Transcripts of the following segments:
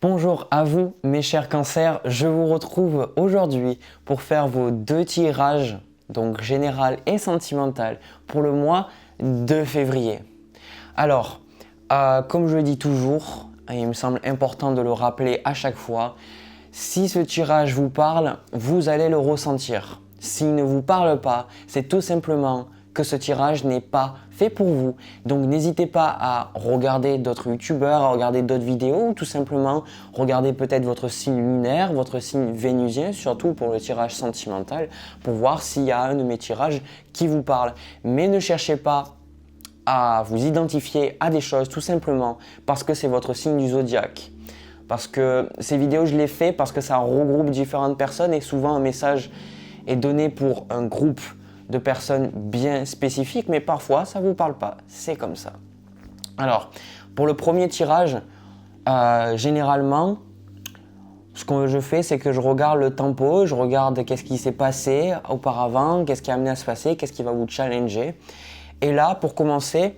Bonjour à vous mes chers cancers, je vous retrouve aujourd'hui pour faire vos deux tirages, donc général et sentimental, pour le mois de février. Alors, comme je le dis toujours, et il me semble important de le rappeler à chaque fois, si ce tirage vous parle, vous allez le ressentir. S'il ne vous parle pas, c'est tout simplement que ce tirage n'est pas fait pour vous. Donc n'hésitez pas à regarder d'autres youtubeurs, à regarder d'autres vidéos ou tout simplement regarder peut-être votre signe lunaire, votre signe vénusien, surtout pour le tirage sentimental, pour voir s'il y a un de mes tirages qui vous parle. Mais ne cherchez pas à vous identifier à des choses tout simplement parce que c'est votre signe du zodiaque. Parce que ces vidéos, je les fais parce que ça regroupe différentes personnes et souvent un message est donné pour un groupe de personnes bien spécifiques, mais parfois ça ne vous parle pas, c'est comme ça. Alors, pour le premier tirage, généralement, ce que je fais, c'est que je regarde le tempo, je regarde qu'est-ce qui s'est passé auparavant, qu'est-ce qui a amené à se passer, qu'est-ce qui va vous challenger. Et là, pour commencer,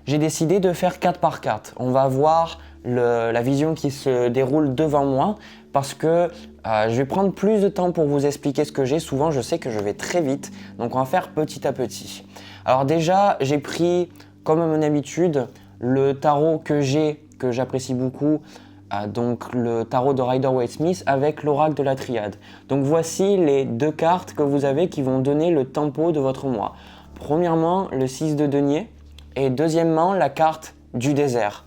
j'ai décidé de faire 4 par 4. On va voir la vision qui se déroule devant moi parce que je vais prendre plus de temps pour vous expliquer ce que j'ai. Souvent, je sais que je vais très vite, donc on va faire petit à petit. Alors déjà, j'ai pris, comme à mon habitude, le tarot que j'apprécie beaucoup, donc le tarot de Rider-Waite-Smith avec l'oracle de la triade. Donc voici les deux cartes que vous avez qui vont donner le tempo de votre mois. Premièrement, le 6 de denier et deuxièmement, la carte du désert.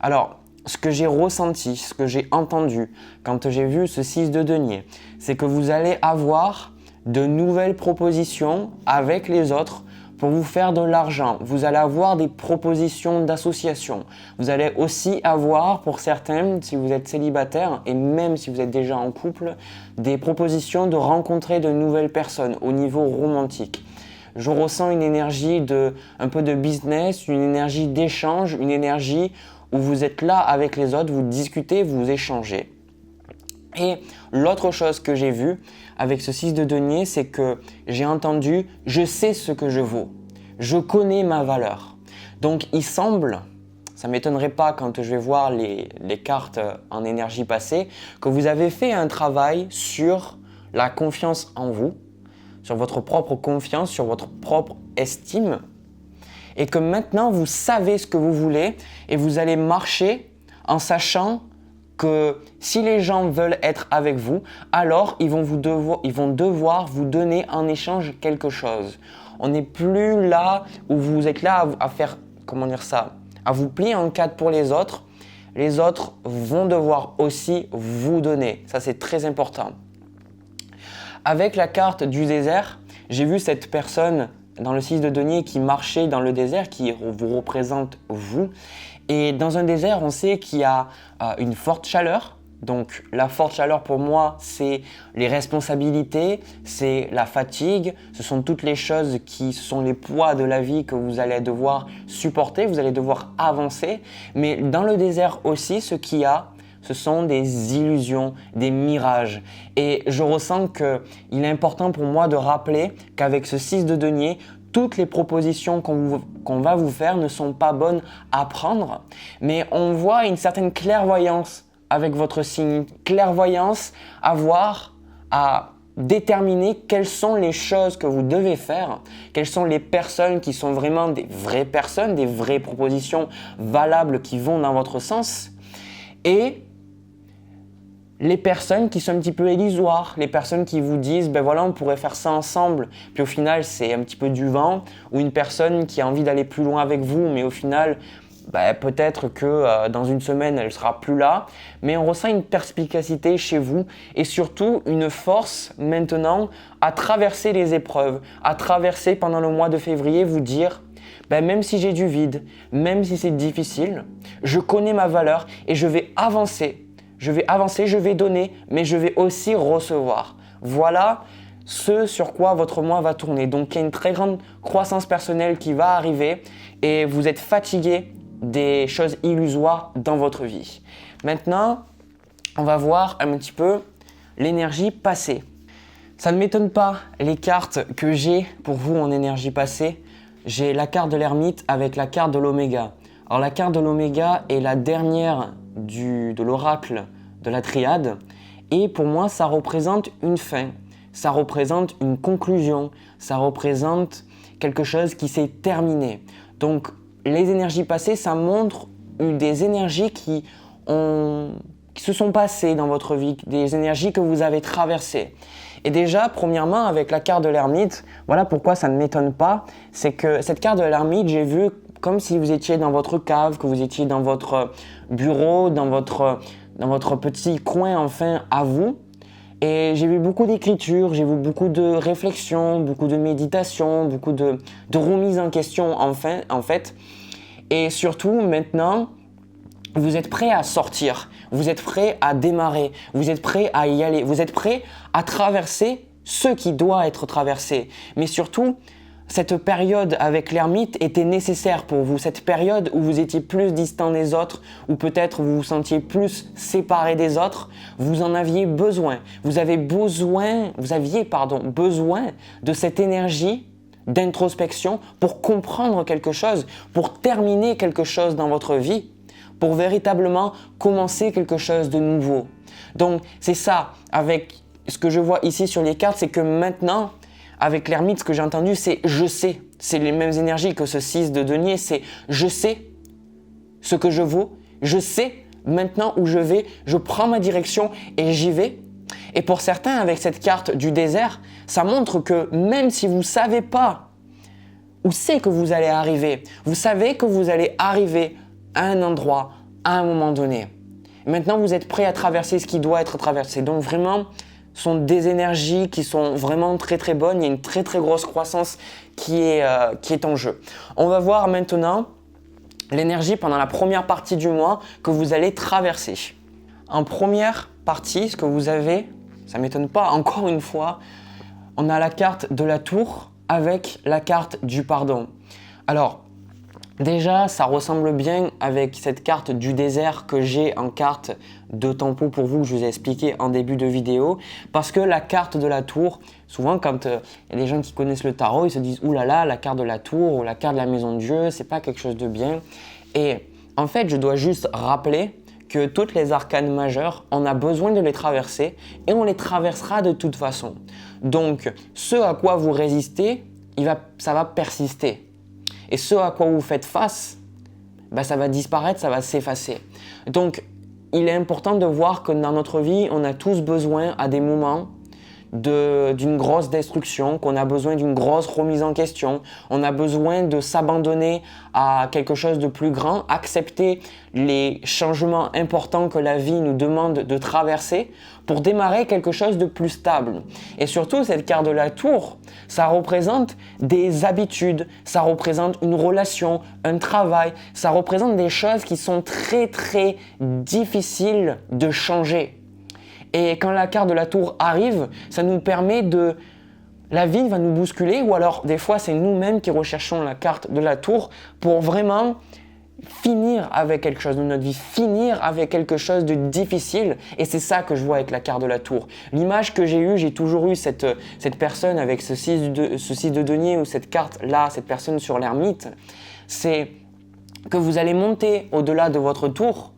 Alors, ce que j'ai ressenti, ce que j'ai entendu quand j'ai vu ce 6 de denier, c'est que vous allez avoir de nouvelles propositions avec les autres pour vous faire de l'argent. Vous allez avoir des propositions d'association. Vous allez aussi avoir, pour certains, si vous êtes célibataire et même si vous êtes déjà en couple, des propositions de rencontrer de nouvelles personnes au niveau romantique. Je ressens une énergie un peu de business, une énergie d'échange, une énergie où vous êtes là avec les autres, vous discutez, vous échangez. Et l'autre chose que j'ai vue avec ce 6 de denier, c'est que j'ai entendu « je sais ce que je vaux, je connais ma valeur ». Donc il semble, ça ne m'étonnerait pas quand je vais voir les cartes en énergie passée, que vous avez fait un travail sur la confiance en vous, sur votre propre confiance, sur votre propre estime, et que maintenant vous savez ce que vous voulez et vous allez marcher en sachant que si les gens veulent être avec vous, alors ils vont devoir vous donner en échange quelque chose. On n'est plus là où vous êtes là à faire, à vous plier en quatre pour les autres. Les autres vont devoir aussi vous donner. Ça, c'est très important. Avec la carte du désert, j'ai vu cette personne dans le 6 de denier qui marchait dans le désert, qui vous représente vous. Et dans un désert, on sait qu'il y a une forte chaleur. Donc la forte chaleur pour moi, c'est les responsabilités, c'est la fatigue, ce sont toutes les choses qui sont les poids de la vie que vous allez devoir supporter, vous allez devoir avancer. Mais dans le désert aussi, ce qu'il y a, ce sont des illusions, des mirages. Et je ressens qu'il est important pour moi de rappeler qu'avec ce 6 de denier, toutes les propositions qu'on va vous faire ne sont pas bonnes à prendre. Mais on voit une certaine clairvoyance avec votre signe. Clairvoyance à déterminer quelles sont les choses que vous devez faire, quelles sont les personnes qui sont vraiment des vraies personnes, des vraies propositions valables qui vont dans votre sens. Et les personnes qui sont un petit peu illusoires, les personnes qui vous disent « ben voilà, on pourrait faire ça ensemble », puis au final, c'est un petit peu du vent, ou une personne qui a envie d'aller plus loin avec vous, mais au final, peut-être que dans une semaine, elle ne sera plus là. Mais on ressent une perspicacité chez vous et surtout une force maintenant à traverser les épreuves, à traverser pendant le mois de février, vous dire même si j'ai du vide, même si c'est difficile, je connais ma valeur et je vais avancer. Je vais donner, mais je vais aussi recevoir. Voilà ce sur quoi votre mois va tourner. Donc, il y a une très grande croissance personnelle qui va arriver et vous êtes fatigué des choses illusoires dans votre vie. Maintenant, on va voir un petit peu l'énergie passée. Ça ne m'étonne pas, les cartes que j'ai pour vous en énergie passée. J'ai la carte de l'ermite avec la carte de l'oméga. Alors, la carte de l'oméga est la dernière de l'oracle de la triade. Et pour moi, ça représente une fin, ça représente une conclusion, ça représente quelque chose qui s'est terminé. Donc, les énergies passées, ça montre des énergies qui se sont passées dans votre vie, des énergies que vous avez traversées. Et déjà, premièrement, avec la carte de l'ermite, voilà pourquoi ça ne m'étonne pas, c'est que cette carte de l'ermite, j'ai vu comme si vous étiez dans votre cave, que vous étiez dans votre bureau, dans votre petit coin enfin à vous. Et j'ai vu beaucoup d'écriture, j'ai vu beaucoup de réflexions, beaucoup de méditation, beaucoup de remise en question en fait. Et surtout maintenant, vous êtes prêt à sortir, vous êtes prêt à démarrer, vous êtes prêt à y aller, vous êtes prêt à traverser ce qui doit être traversé. Mais surtout, cette période avec l'ermite était nécessaire pour vous, cette période où vous étiez plus distant des autres, où peut-être vous vous sentiez plus séparé des autres, vous en aviez besoin. Vous aviez besoin de cette énergie d'introspection pour comprendre quelque chose, pour terminer quelque chose dans votre vie, pour véritablement commencer quelque chose de nouveau. Donc c'est ça, avec ce que je vois ici sur les cartes, c'est que maintenant, avec l'ermite, ce que j'ai entendu, c'est « je sais ». C'est les mêmes énergies que ce 6 de denier, c'est « je sais ce que je vaux, je sais maintenant où je vais, je prends ma direction et j'y vais ». Et pour certains, avec cette carte du désert, ça montre que même si vous ne savez pas où c'est que vous allez arriver, vous savez que vous allez arriver à un endroit, à un moment donné. Maintenant, vous êtes prêt à traverser ce qui doit être traversé. Donc vraiment, ce sont des énergies qui sont vraiment très très bonnes. Il y a une très très grosse croissance qui est en jeu. On va voir maintenant l'énergie pendant la première partie du mois que vous allez traverser. En première partie, ce que vous avez, ça ne m'étonne pas, encore une fois, on a la carte de la tour avec la carte du pardon. Alors, déjà, ça ressemble bien avec cette carte du désert que j'ai en carte de tempo pour vous que je vous ai expliqué en début de vidéo. Parce que la carte de la tour, souvent quand il y a des gens qui connaissent le tarot, ils se disent « Ouh là là, la carte de la tour ou la carte de la maison de Dieu, c'est pas quelque chose de bien. » Et en fait, je dois juste rappeler que toutes les arcanes majeures, on a besoin de les traverser et on les traversera de toute façon. Donc, ce à quoi vous résistez, ça va persister. Et ce à quoi vous faites face, ça va disparaître, ça va s'effacer. Donc, il est important de voir que dans notre vie, on a tous besoin à des moments d'une grosse destruction, qu'on a besoin d'une grosse remise en question, on a besoin de s'abandonner à quelque chose de plus grand, accepter les changements importants que la vie nous demande de traverser pour démarrer quelque chose de plus stable. Et surtout, cette carte de la tour, ça représente des habitudes, ça représente une relation, un travail, ça représente des choses qui sont très très difficiles de changer. Et quand la carte de la tour arrive, ça nous permet la vie va nous bousculer, ou alors des fois c'est nous-mêmes qui recherchons la carte de la tour pour vraiment finir avec quelque chose de notre vie, finir avec quelque chose de difficile. Et c'est ça que je vois avec la carte de la tour. L'image que j'ai toujours eu cette personne avec ce 6 de denier ou cette carte-là, cette personne sur l'ermite, c'est que vous allez monter au-delà de votre tour,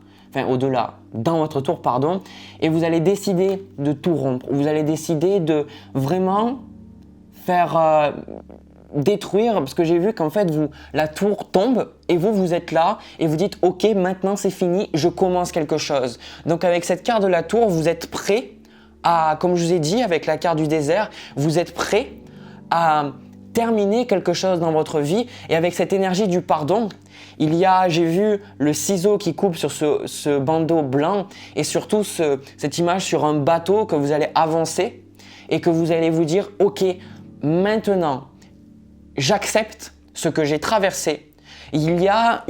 dans votre tour, pardon, et vous allez décider de tout rompre. Vous allez décider de vraiment faire détruire, parce que j'ai vu qu'en fait, la tour tombe et vous êtes là et vous dites « Ok, maintenant c'est fini, je commence quelque chose ». Donc avec cette carte de la tour, vous êtes prêt à, comme je vous ai dit, avec la carte du désert, vous êtes prêt à terminer quelque chose dans votre vie. Et avec cette énergie du pardon, j'ai vu le ciseau qui coupe sur ce bandeau blanc et surtout cette image sur un bateau que vous allez avancer et que vous allez vous dire « Ok, maintenant, j'accepte ce que j'ai traversé. » Il y a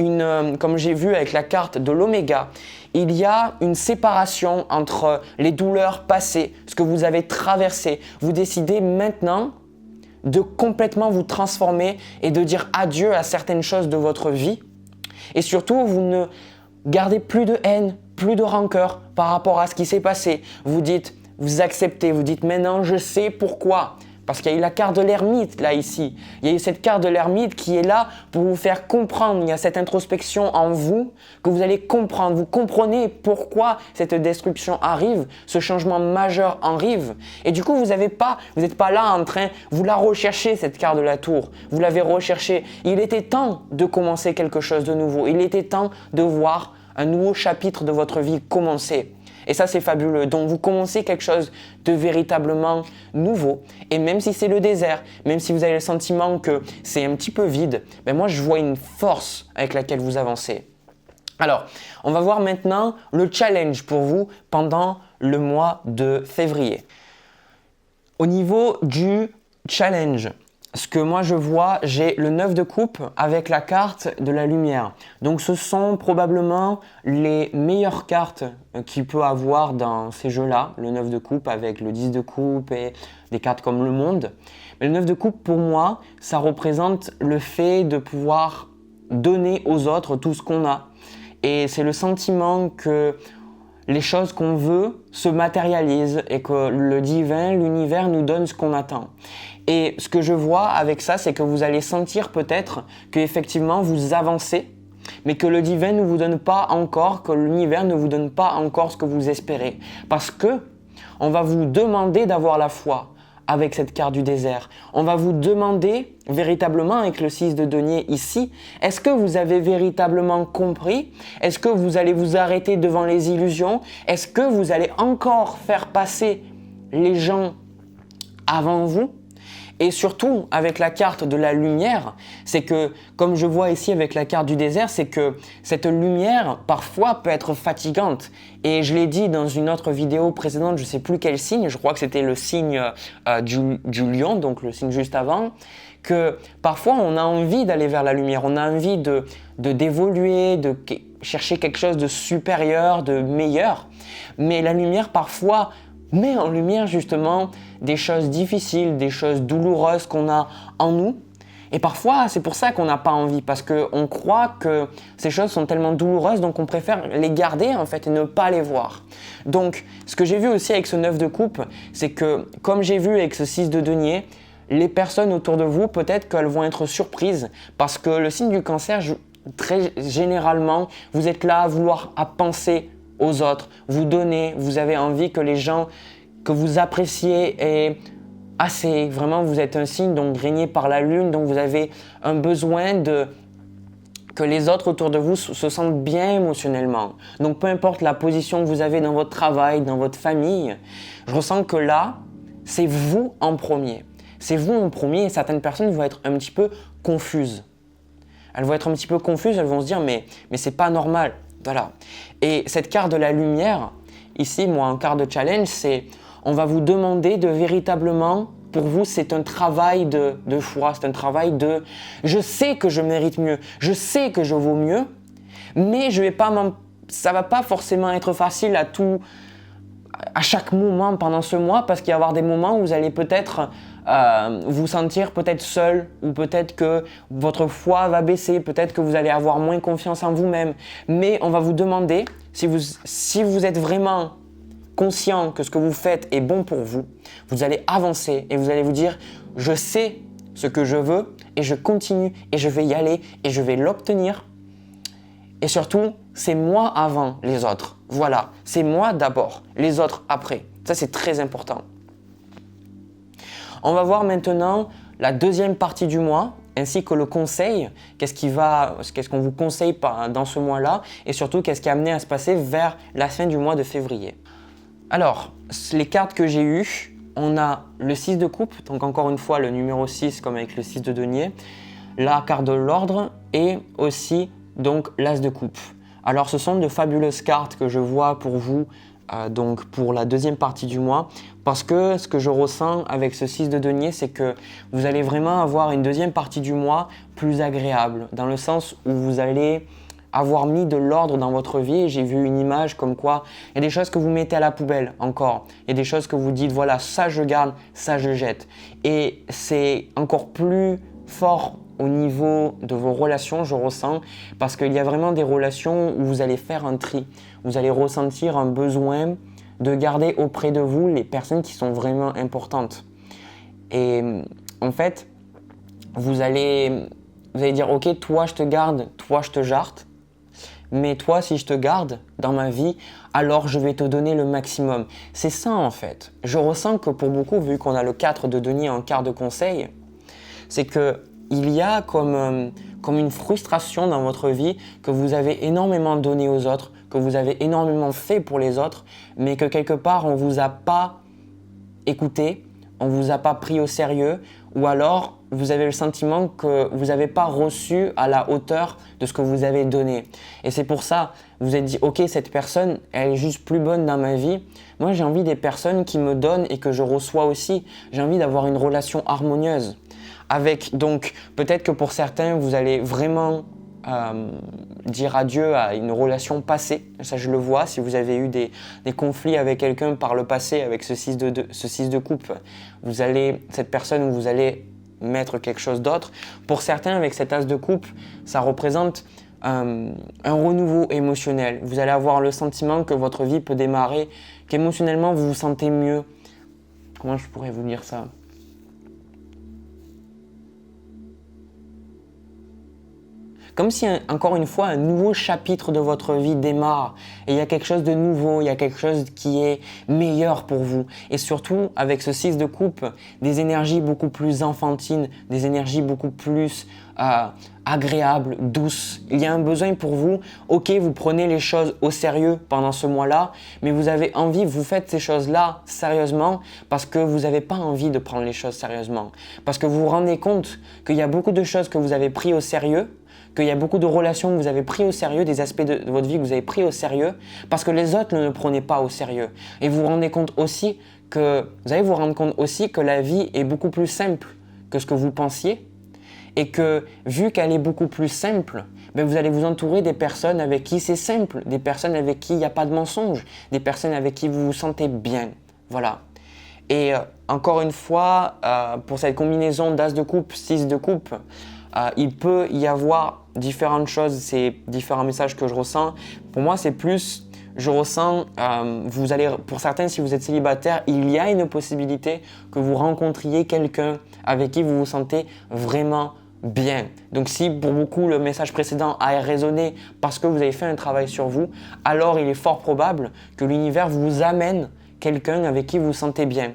comme j'ai vu avec la carte de l'Oméga, il y a une séparation entre les douleurs passées, ce que vous avez traversé. Vous décidez maintenant de complètement vous transformer et de dire adieu à certaines choses de votre vie. Et surtout, vous ne gardez plus de haine, plus de rancœur par rapport à ce qui s'est passé. Vous acceptez, vous dites maintenant je sais pourquoi. Parce qu'il y a eu la carte de l'ermite là ici. Il y a eu cette carte de l'ermite qui est là pour vous faire comprendre. Il y a cette introspection en vous que vous allez comprendre. Vous comprenez pourquoi cette destruction arrive, ce changement majeur arrive. Et du coup, vous n'êtes pas là en train, vous la recherchez cette carte de la tour. Vous l'avez recherchée. Il était temps de commencer quelque chose de nouveau. Il était temps de voir un nouveau chapitre de votre vie commencer. Et ça, c'est fabuleux. Donc, vous commencez quelque chose de véritablement nouveau. Et même si c'est le désert, même si vous avez le sentiment que c'est un petit peu vide, ben moi, je vois une force avec laquelle vous avancez. Alors, on va voir maintenant le challenge pour vous pendant le mois de février. Au niveau du challenge, ce que moi je vois, j'ai le 9 de coupe avec la carte de la lumière. Donc ce sont probablement les meilleures cartes qu'il peut avoir dans ces jeux-là. Le 9 de coupe avec le 10 de coupe et des cartes comme le monde. Mais le 9 de coupe pour moi, ça représente le fait de pouvoir donner aux autres tout ce qu'on a. Et c'est le sentiment que les choses qu'on veut se matérialisent et que le divin, l'univers nous donne ce qu'on attend. Et ce que je vois avec ça, c'est que vous allez sentir peut-être qu'effectivement vous avancez, mais que le divin ne vous donne pas encore, que l'univers ne vous donne pas encore ce que vous espérez. Parce que on va vous demander d'avoir la foi avec cette carte du désert. On va vous demander véritablement avec le 6 de denier ici, est-ce que vous avez véritablement compris? Est-ce que vous allez vous arrêter devant les illusions? Est-ce que vous allez encore faire passer les gens avant vous? Et surtout, avec la carte de la lumière, c'est que, comme je vois ici avec la carte du désert, c'est que cette lumière, parfois, peut être fatigante. Et je l'ai dit dans une autre vidéo précédente, je ne sais plus quel signe, je crois que c'était le signe du lion, donc le signe juste avant, que parfois, on a envie d'aller vers la lumière, on a envie d'évoluer, de chercher quelque chose de supérieur, de meilleur. Mais la lumière, parfois, met en lumière justement des choses difficiles, des choses douloureuses qu'on a en nous. Et parfois, c'est pour ça qu'on n'a pas envie, parce qu'on croit que ces choses sont tellement douloureuses, donc on préfère les garder en fait et ne pas les voir. Donc, ce que j'ai vu aussi avec ce 9 de coupe, c'est que, comme j'ai vu avec ce 6 de denier, les personnes autour de vous, peut-être qu'elles vont être surprises, parce que le signe du cancer, très généralement, vous êtes là à penser aux autres, vous donnez, vous avez envie que les gens que vous appréciez aient assez. Vraiment, vous êtes un signe donc régné par la lune, donc vous avez un besoin que les autres autour de vous se sentent bien émotionnellement. Donc peu importe la position que vous avez dans votre travail, dans votre famille, je ressens que là, c'est vous en premier. C'est vous en premier et certaines personnes vont être un petit peu confuses. Elles vont être un petit peu confuses, elles vont se dire mais c'est pas normal. Voilà. Et cette carte de la lumière, ici, moi, en carte de challenge, c'est on va vous demander de véritablement, pour vous, c'est un travail de foi, c'est un travail de je sais que je mérite mieux, je sais que je vaux mieux, mais ça va pas forcément être facile à chaque moment pendant ce mois, parce qu'il va y avoir des moments où vous allez peut-être vous sentir peut-être seul, ou peut-être que votre foi va baisser, peut-être que vous allez avoir moins confiance en vous-même. Mais on va vous demander, si vous êtes vraiment conscient que ce que vous faites est bon pour vous, vous allez avancer et vous allez vous dire « Je sais ce que je veux et je continue et je vais y aller et je vais l'obtenir. » Et surtout, c'est moi avant les autres. Voilà, c'est moi d'abord, les autres après. Ça, c'est très important. On va voir maintenant la deuxième partie du mois, ainsi que le conseil. Qu'est-ce qu'on vous conseille dans ce mois-là, et surtout, qu'est-ce qui est amené à se passer vers la fin du mois de février. Alors, les cartes que j'ai eues, on a le 6 de coupe, donc encore une fois, le numéro 6, comme avec le 6 de denier, la carte de l'ordre, et aussi donc l'as de coupe. Alors, ce sont de fabuleuses cartes que je vois pour vous, donc pour la deuxième partie du mois, parce que ce que je ressens avec ce 6 de denier, c'est que vous allez vraiment avoir une deuxième partie du mois plus agréable, dans le sens où vous allez avoir mis de l'ordre dans votre vie. J'ai vu une image comme quoi il y a des choses que vous mettez à la poubelle encore, il y a des choses que vous dites voilà, ça je garde, ça je jette, et c'est encore plus fort au niveau de vos relations, je ressens, parce qu'il y a vraiment des relations où vous allez faire un tri, vous allez ressentir un besoin de garder auprès de vous les personnes qui sont vraiment importantes. Et en fait, vous allez dire, ok, toi je te garde, toi je te jarte, mais toi si je te garde dans ma vie, alors je vais te donner le maximum. C'est ça en fait. Je ressens que pour beaucoup, vu qu'on a le 4 de denier en quart de conseil, c'est qu'il y a comme une frustration dans votre vie que vous avez énormément donné aux autres, que vous avez énormément fait pour les autres, mais que quelque part on ne vous a pas écouté, on ne vous a pas pris au sérieux, ou alors vous avez le sentiment que vous n'avez pas reçu à la hauteur de ce que vous avez donné. Et c'est pour ça, vous vous êtes dit, ok, cette personne, elle est juste plus bonne dans ma vie. Moi, j'ai envie des personnes qui me donnent et que je reçois aussi. J'ai envie d'avoir une relation harmonieuse. Donc, peut-être que pour certains, vous allez vraiment dire adieu à une relation passée. Ça, je le vois. Si vous avez eu des conflits avec quelqu'un par le passé, avec ce 6 de coupe, cette personne, vous allez mettre quelque chose d'autre. Pour certains, avec cet as de coupe, ça représente un renouveau émotionnel. Vous allez avoir le sentiment que votre vie peut démarrer, qu'émotionnellement, vous vous sentez mieux. Comment je pourrais vous dire ça ? Comme si, encore une fois, un nouveau chapitre de votre vie démarre et il y a quelque chose de nouveau, il y a quelque chose qui est meilleur pour vous. Et surtout, avec ce 6 de coupe, des énergies beaucoup plus enfantines, des énergies beaucoup plus agréables, douces. Il y a un besoin pour vous. Ok, vous prenez les choses au sérieux pendant ce mois-là, mais vous avez envie, vous faites ces choses-là sérieusement parce que vous n'avez pas envie de prendre les choses sérieusement. Parce que vous vous rendez compte qu'il y a beaucoup de choses que vous avez pris au sérieux, qu'il y a beaucoup de relations que vous avez pris au sérieux, des aspects de votre vie que vous avez pris au sérieux, parce que les autres ne le prenaient pas au sérieux. Et vous vous rendez compte aussi que la vie est beaucoup plus simple que ce que vous pensiez, et que vu qu'elle est beaucoup plus simple, vous allez vous entourer des personnes avec qui c'est simple, des personnes avec qui il n'y a pas de mensonge, des personnes avec qui vous vous sentez bien. Voilà. Et encore une fois, pour cette combinaison d'as de coupe, 6 de coupe, il peut y avoir différentes choses, c'est différents messages que je ressens. Pour moi, c'est plus, je ressens, pour certains, si vous êtes célibataire, il y a une possibilité que vous rencontriez quelqu'un avec qui vous vous sentez vraiment bien. Donc si pour beaucoup le message précédent a résonné parce que vous avez fait un travail sur vous, alors il est fort probable que l'univers vous amène quelqu'un avec qui vous vous sentez bien.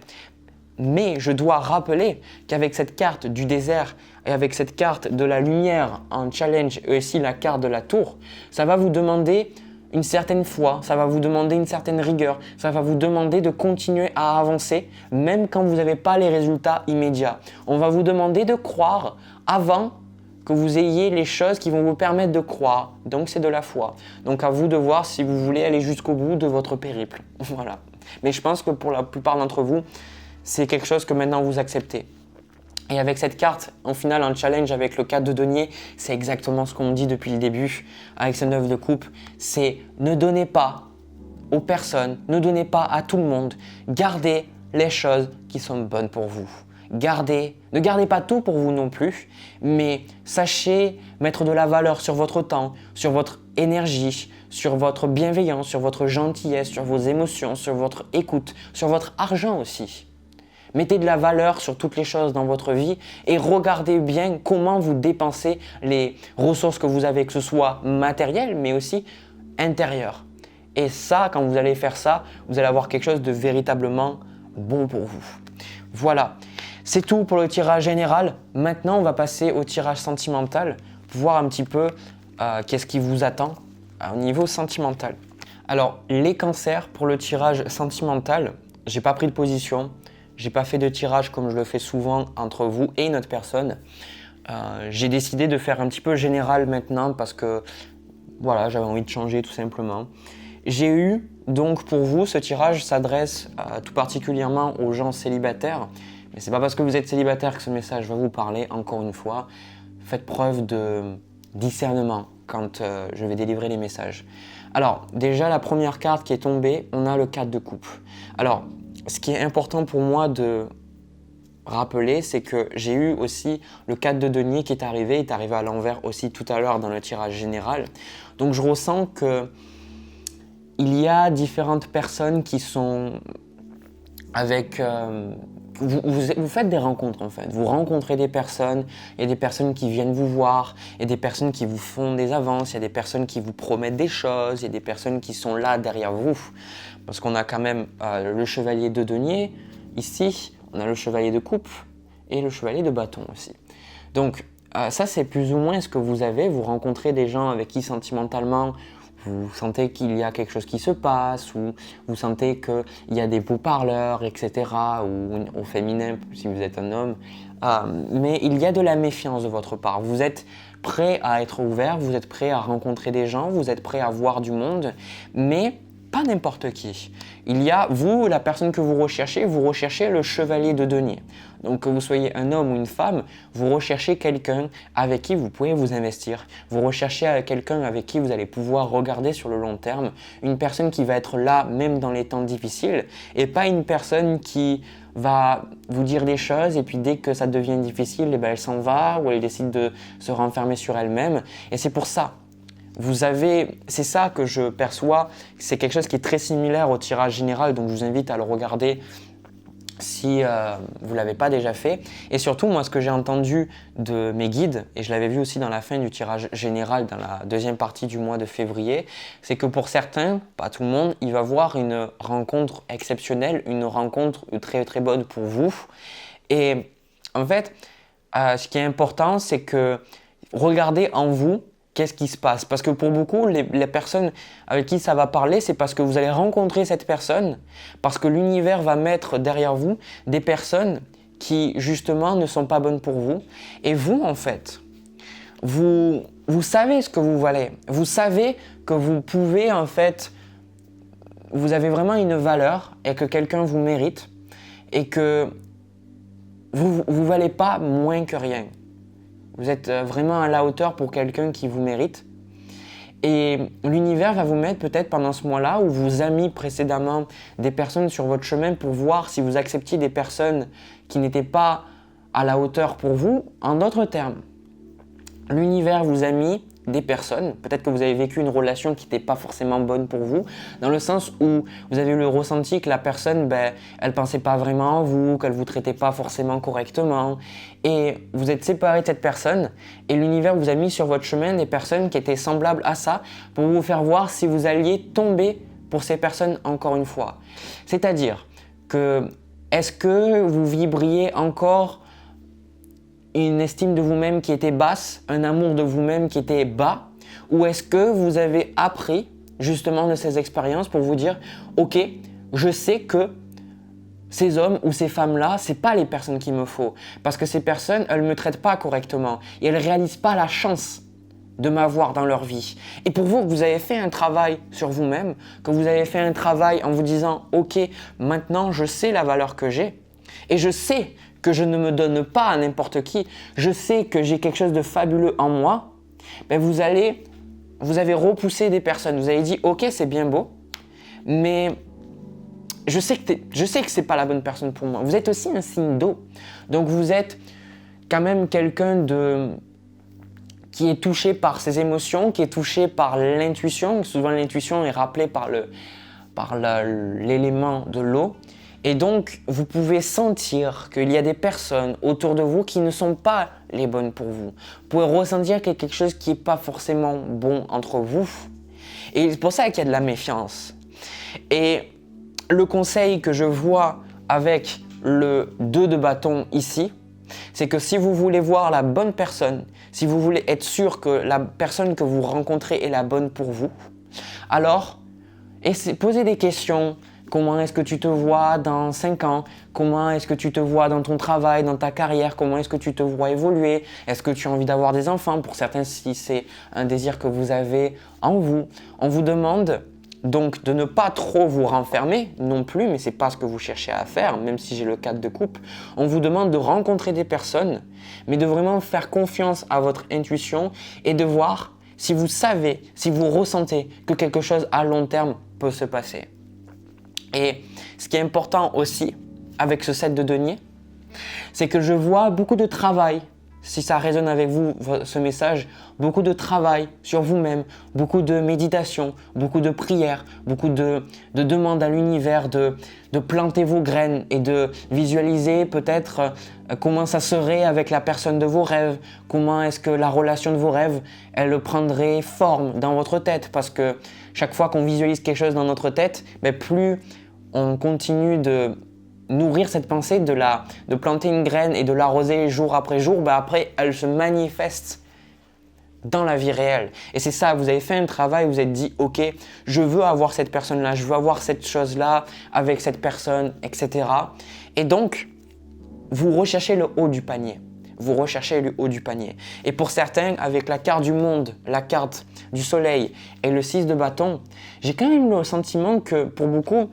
Mais je dois rappeler qu'avec cette carte du désert et avec cette carte de la lumière en challenge et aussi la carte de la tour, ça va vous demander une certaine foi, ça va vous demander une certaine rigueur, ça va vous demander de continuer à avancer même quand vous n'avez pas les résultats immédiats. On va vous demander de croire avant que vous ayez les choses qui vont vous permettre de croire. Donc c'est de la foi. Donc à vous de voir si vous voulez aller jusqu'au bout de votre périple. Voilà. Mais je pense que pour la plupart d'entre vous, c'est quelque chose que maintenant vous acceptez. Et avec cette carte, en final, un challenge avec le 4 de denier, c'est exactement ce qu'on me dit depuis le début avec ce 9 de coupe. C'est ne donnez pas aux personnes, ne donnez pas à tout le monde. Gardez les choses qui sont bonnes pour vous. Ne gardez pas tout pour vous non plus, mais sachez mettre de la valeur sur votre temps, sur votre énergie, sur votre bienveillance, sur votre gentillesse, sur vos émotions, sur votre écoute, sur votre argent aussi. Mettez de la valeur sur toutes les choses dans votre vie et regardez bien comment vous dépensez les ressources que vous avez, que ce soit matérielles mais aussi intérieures. Et ça, quand vous allez faire ça, vous allez avoir quelque chose de véritablement bon pour vous. Voilà, c'est tout pour le tirage général. Maintenant, on va passer au tirage sentimental pour voir un petit peu qu'est-ce qui vous attend au niveau sentimental. Alors, les cancers, pour le tirage sentimental, j'ai pas pris de position. J'ai pas fait de tirage comme je le fais souvent entre vous et une autre personne. J'ai décidé de faire un petit peu général maintenant parce que voilà, j'avais envie de changer tout simplement. J'ai eu, donc pour vous, ce tirage s'adresse tout particulièrement aux gens célibataires. Mais c'est pas parce que vous êtes célibataire que ce message va vous parler, encore une fois. Faites preuve de discernement quand je vais délivrer les messages. Alors, déjà, la première carte qui est tombée, on a le 4 de coupe. Alors, ce qui est important pour moi de rappeler, c'est que j'ai eu aussi le 4 de denier qui est arrivé à l'envers aussi tout à l'heure dans le tirage général. Donc je ressens qu'il y a différentes personnes qui sont avec vous faites des rencontres en fait. Vous rencontrez des personnes, il y a des personnes qui viennent vous voir, il y a des personnes qui vous font des avances, il y a des personnes qui vous promettent des choses, il y a des personnes qui sont là derrière vous. Parce qu'on a quand même le chevalier de denier ici, on a le chevalier de coupe et le chevalier de bâton aussi. Donc ça c'est plus ou moins ce que vous avez. Vous rencontrez des gens avec qui sentimentalement vous sentez qu'il y a quelque chose qui se passe, ou vous sentez qu'il y a des beaux-parleurs, etc., ou au féminin si vous êtes un homme. Mais il y a de la méfiance de votre part. Vous êtes prêt à être ouvert, vous êtes prêt à rencontrer des gens, vous êtes prêt à voir du monde, mais pas n'importe qui. Il y a, vous, la personne que vous recherchez le chevalier de denier. Donc que vous soyez un homme ou une femme, vous recherchez quelqu'un avec qui vous pouvez vous investir. Vous recherchez quelqu'un avec qui vous allez pouvoir regarder sur le long terme. Une personne qui va être là même dans les temps difficiles et pas une personne qui va vous dire des choses et puis dès que ça devient difficile, eh ben, elle s'en va ou elle décide de se renfermer sur elle-même. Et c'est pour ça. C'est ça que je perçois, c'est quelque chose qui est très similaire au tirage général, donc je vous invite à le regarder si vous ne l'avez pas déjà fait. Et surtout, moi, ce que j'ai entendu de mes guides, et je l'avais vu aussi dans la fin du tirage général, dans la deuxième partie du mois de février, c'est que pour certains, pas tout le monde, il va voir une rencontre exceptionnelle, une rencontre très très bonne pour vous. Et en fait, ce qui est important, c'est que regardez en vous, qu'est-ce qui se passe? Parce que pour beaucoup, les personnes avec qui ça va parler, c'est parce que vous allez rencontrer cette personne, parce que l'univers va mettre derrière vous des personnes qui, justement, ne sont pas bonnes pour vous. Et vous, en fait, vous savez ce que vous valez. Vous savez que vous pouvez, en fait, vous avez vraiment une valeur et que quelqu'un vous mérite et que vous ne valez pas moins que rien. Vous êtes vraiment à la hauteur pour quelqu'un qui vous mérite. Et l'univers va vous mettre peut-être pendant ce mois-là où vous a mis précédemment des personnes sur votre chemin pour voir si vous acceptiez des personnes qui n'étaient pas à la hauteur pour vous. En d'autres termes, l'univers vous a mis des personnes, peut-être que vous avez vécu une relation qui n'était pas forcément bonne pour vous, dans le sens où vous avez eu le ressenti que la personne, elle pensait pas vraiment en vous, qu'elle vous traitait pas forcément correctement, et vous êtes séparé de cette personne, et l'univers vous a mis sur votre chemin des personnes qui étaient semblables à ça, pour vous faire voir si vous alliez tomber pour ces personnes encore une fois. C'est-à-dire que, est-ce que vous vibriez encore une estime de vous-même qui était basse, un amour de vous-même qui était bas, ou est-ce que vous avez appris justement de ces expériences pour vous dire « Ok, je sais que ces hommes ou ces femmes-là, c'est pas les personnes qu'il me faut, parce que ces personnes, elles me traitent pas correctement et elles réalisent pas la chance de m'avoir dans leur vie. » Et pour vous, que vous avez fait un travail sur vous-même, que vous avez fait un travail en vous disant « Ok, maintenant je sais la valeur que j'ai et je sais que je ne me donne pas à n'importe qui, je sais que j'ai quelque chose de fabuleux en moi, vous avez repoussé des personnes. Vous avez dit, ok, c'est bien beau, mais je sais que c'est pas la bonne personne pour moi. Vous êtes aussi un signe d'eau. Donc vous êtes quand même quelqu'un qui est touché par ses émotions, qui est touché par l'intuition. Souvent l'intuition est rappelée par l'élément de l'eau. Et donc, vous pouvez sentir qu'il y a des personnes autour de vous qui ne sont pas les bonnes pour vous. Vous pouvez ressentir qu'il y a quelque chose qui n'est pas forcément bon entre vous. Et c'est pour ça qu'il y a de la méfiance. Et le conseil que je vois avec le 2 de bâton ici, c'est que si vous voulez voir la bonne personne, si vous voulez être sûr que la personne que vous rencontrez est la bonne pour vous, alors posez des questions. Comment est-ce que tu te vois dans 5 ans? Comment est-ce que tu te vois dans ton travail, dans ta carrière? Comment est-ce que tu te vois évoluer? Est-ce que tu as envie d'avoir des enfants? Pour certains, si c'est un désir que vous avez en vous. On vous demande donc de ne pas trop vous renfermer non plus, mais ce n'est pas ce que vous cherchez à faire, même si j'ai le 4 de coupe. On vous demande de rencontrer des personnes, mais de vraiment faire confiance à votre intuition et de voir si vous savez, si vous ressentez que quelque chose à long terme peut se passer. Et ce qui est important aussi avec ce 7 de denier, c'est que je vois beaucoup de travail si ça résonne avec vous, ce message, beaucoup de travail sur vous-même, beaucoup de méditation, beaucoup de prières, beaucoup de demandes à l'univers, de planter vos graines et de visualiser peut-être comment ça serait avec la personne de vos rêves, comment est-ce que la relation de vos rêves, elle prendrait forme dans votre tête. Parce que chaque fois qu'on visualise quelque chose dans notre tête, plus on continue de nourrir cette pensée, de planter une graine et de l'arroser jour après jour, après elle se manifeste dans la vie réelle. Et c'est ça, vous avez fait un travail, vous vous êtes dit, ok, je veux avoir cette personne-là, je veux avoir cette chose-là avec cette personne, etc. Et donc, vous recherchez le haut du panier. Vous recherchez le haut du panier. Et pour certains, avec la carte du monde, la carte du soleil et le 6 de bâton, j'ai quand même le sentiment que pour beaucoup,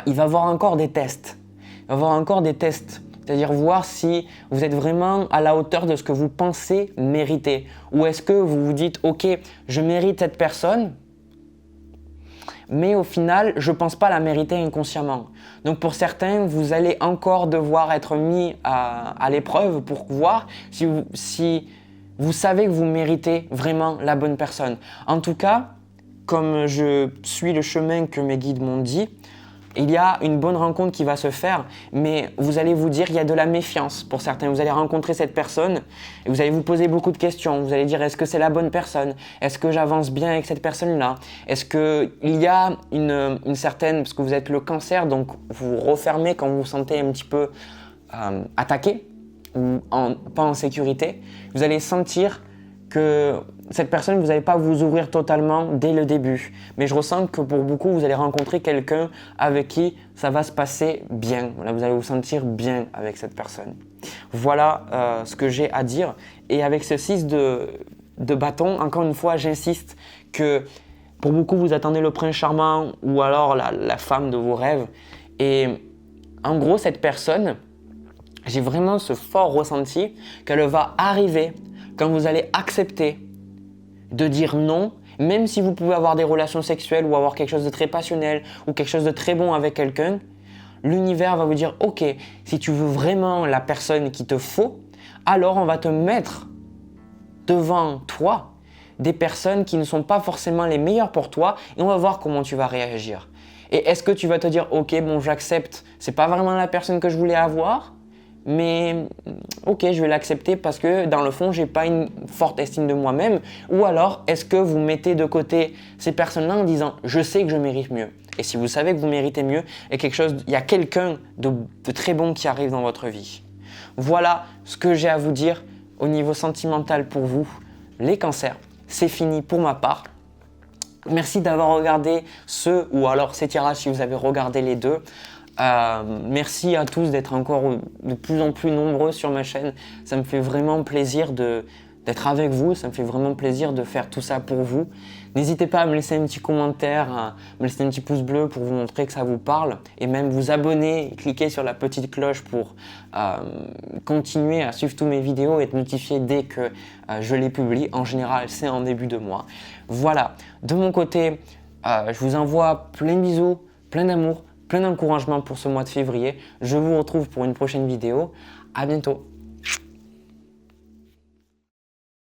il va y avoir encore des tests. Il va y avoir encore des tests. C'est-à-dire voir si vous êtes vraiment à la hauteur de ce que vous pensez mériter. Ou est-ce que vous vous dites, ok, je mérite cette personne, mais au final, je ne pense pas la mériter inconsciemment. Donc pour certains, vous allez encore devoir être mis à l'épreuve pour voir si vous savez que vous méritez vraiment la bonne personne. En tout cas, comme je suis le chemin que mes guides m'ont dit, il y a une bonne rencontre qui va se faire, mais vous allez vous dire, il y a de la méfiance pour certains. Vous allez rencontrer cette personne et vous allez vous poser beaucoup de questions. Vous allez dire, est-ce que c'est la bonne personne? Est-ce que j'avance bien avec cette personne-là? Est-ce qu'il y a une certaine... Parce que vous êtes le cancer, donc vous refermez quand vous vous sentez un petit peu attaqué ou pas en sécurité. Vous allez sentir que cette personne, vous n'allez pas vous ouvrir totalement dès le début. Mais je ressens que pour beaucoup, vous allez rencontrer quelqu'un avec qui ça va se passer bien. Voilà, vous allez vous sentir bien avec cette personne. Voilà ce que j'ai à dire. Et avec ce 6 de bâton, encore une fois, j'insiste que pour beaucoup, vous attendez le prince charmant ou alors la femme de vos rêves. Et en gros, cette personne, j'ai vraiment ce fort ressenti qu'elle va arriver quand vous allez accepter de dire non, même si vous pouvez avoir des relations sexuelles ou avoir quelque chose de très passionnel ou quelque chose de très bon avec quelqu'un, l'univers va vous dire « Ok, si tu veux vraiment la personne qu'il te faut, alors on va te mettre devant toi des personnes qui ne sont pas forcément les meilleures pour toi et on va voir comment tu vas réagir. » Et est-ce que tu vas te dire « Ok, bon, j'accepte, c'est pas vraiment la personne que je voulais avoir ?» Mais ok, je vais l'accepter parce que dans le fond, j'ai pas une forte estime de moi-même. Ou alors, est-ce que vous mettez de côté ces personnes-là en disant « je sais que je mérite mieux ». Et si vous savez que vous méritez mieux, il y a quelqu'un de très bon qui arrive dans votre vie. Voilà ce que j'ai à vous dire au niveau sentimental pour vous, les cancers. C'est fini pour ma part. Merci d'avoir regardé ce ou alors ces tirages si vous avez regardé les deux. Merci à tous d'être encore de plus en plus nombreux sur ma chaîne. Ça me fait vraiment plaisir d'être avec vous. Ça me fait vraiment plaisir de faire tout ça pour vous. N'hésitez pas à me laisser un petit commentaire, à me laisser un petit pouce bleu pour vous montrer que ça vous parle. Et même vous abonner et cliquer sur la petite cloche pour continuer à suivre tous mes vidéos et être notifié dès que je les publie. En général, c'est en début de mois. Voilà, de mon côté, je vous envoie plein de bisous, plein d'amour, plein d'encouragement pour ce mois de février. Je vous retrouve pour une prochaine vidéo. À bientôt.